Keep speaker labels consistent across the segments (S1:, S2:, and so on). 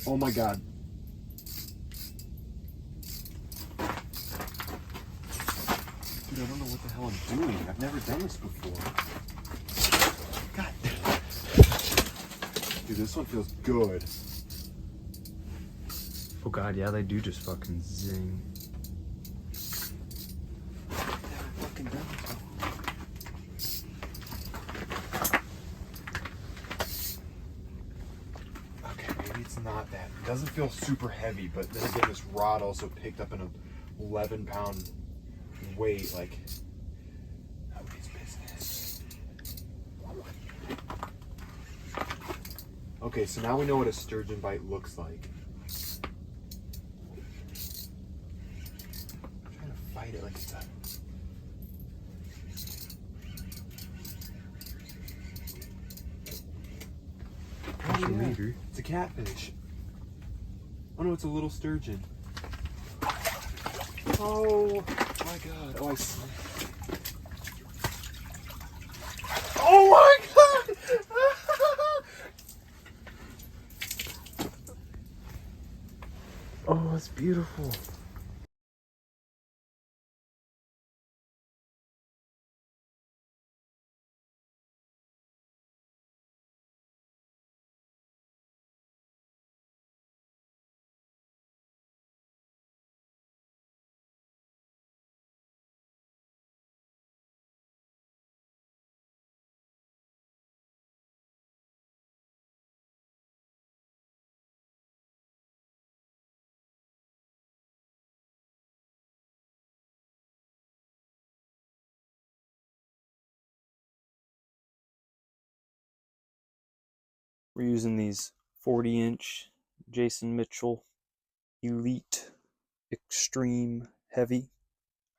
S1: Oh my God. Dude, I don't know what the hell I'm doing. I've never done this before. God. Dude, this one feels good.
S2: Oh God, yeah, they do just fucking zing.
S1: Never fucking done this before. Okay, maybe it's not that. It doesn't feel super heavy, but then again, this rod also picked up an 11-pound weight. Like, nobody's business. Okay, so now we know what a sturgeon bite looks like. I'm trying to fight it like it's a... Oh, yeah. It's a catfish. Oh no, it's a little sturgeon. Oh my God. Oh, oh my God!
S2: Oh, it's beautiful. We're using these 40-inch Jason Mitchell Elite Extreme Heavy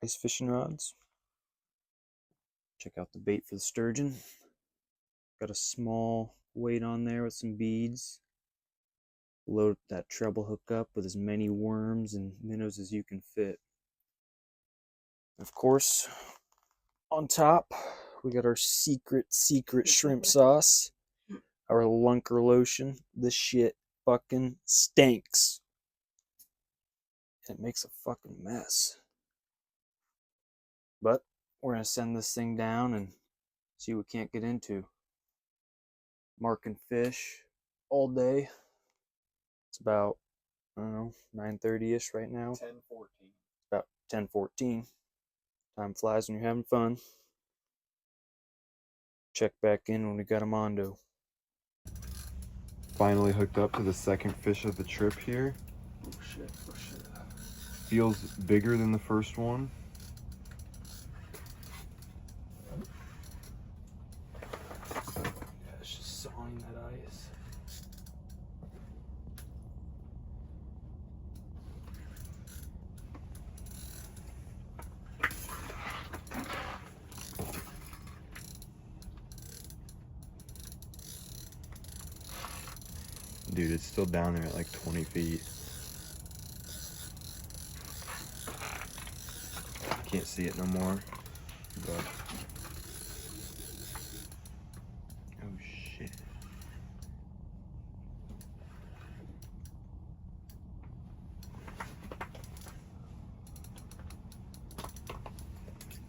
S2: ice fishing rods. Check out the bait for the sturgeon. Got a small weight on there with some beads. Load that treble hook up with as many worms and minnows as you can fit. Of course, on top, we got our secret shrimp sauce. Our lunker lotion. This shit fucking stinks. It makes a fucking mess. But we're gonna send this thing down and see what we can't get into. Marking fish all day. It's about, I don't know, 9:30ish right now.
S1: 10:14.
S2: About 10:14. Time flies when you're having fun. Check back in when we got a mondo.
S1: Finally hooked up to the second fish of the trip here.
S2: Oh shit, oh shit.
S1: Feels bigger than the first one.
S2: Yeah, it's just sawing that ice.
S1: Dude, it's still down there at like 20 feet. Can't see it no more. But... oh shit.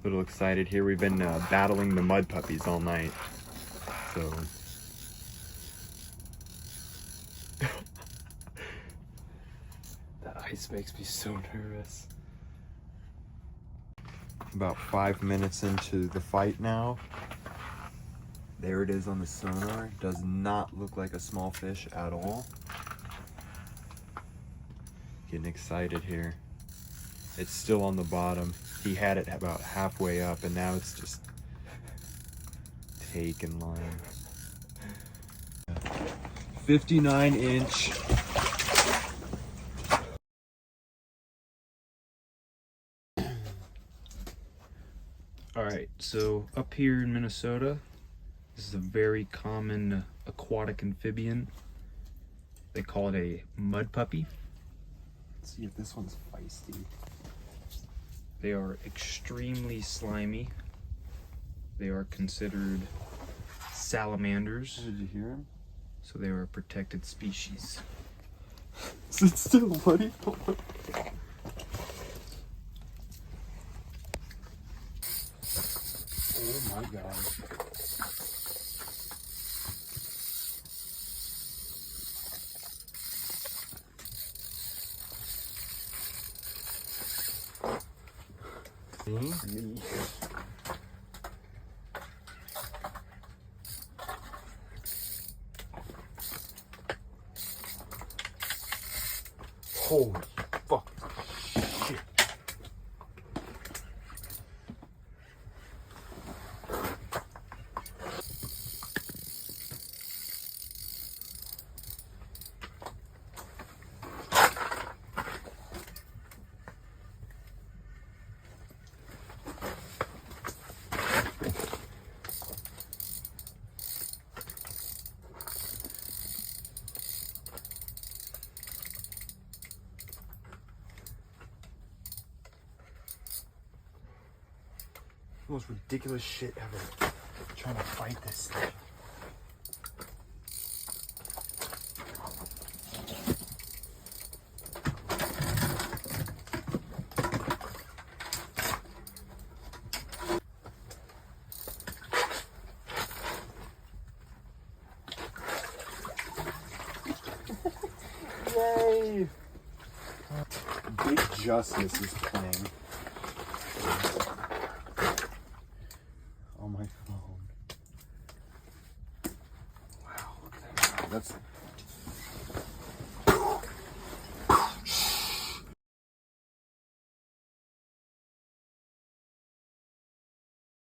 S1: Little excited here. We've been battling the mud puppies all night. So...
S2: That ice makes me so nervous.
S1: About 5 minutes into the fight now. There it is on the sonar. Does not look like a small fish at all. Getting excited here. It's still on the bottom. He had it about halfway up and now it's just taking line. 59-inch.
S2: Alright, so up here in Minnesota, this is a very common aquatic amphibian. They call it a mud puppy.
S1: Let's see if this one's feisty.
S2: They are extremely slimy. They are considered salamanders,
S1: Did you hear him?
S2: so they are a protected species.
S1: Is it still bloody? Oh my god. Me. Holy fuck. Shit. Most ridiculous shit ever. Trying to fight this thing. Yay! Big Justice is playing on my phone. Wow, look at that. That's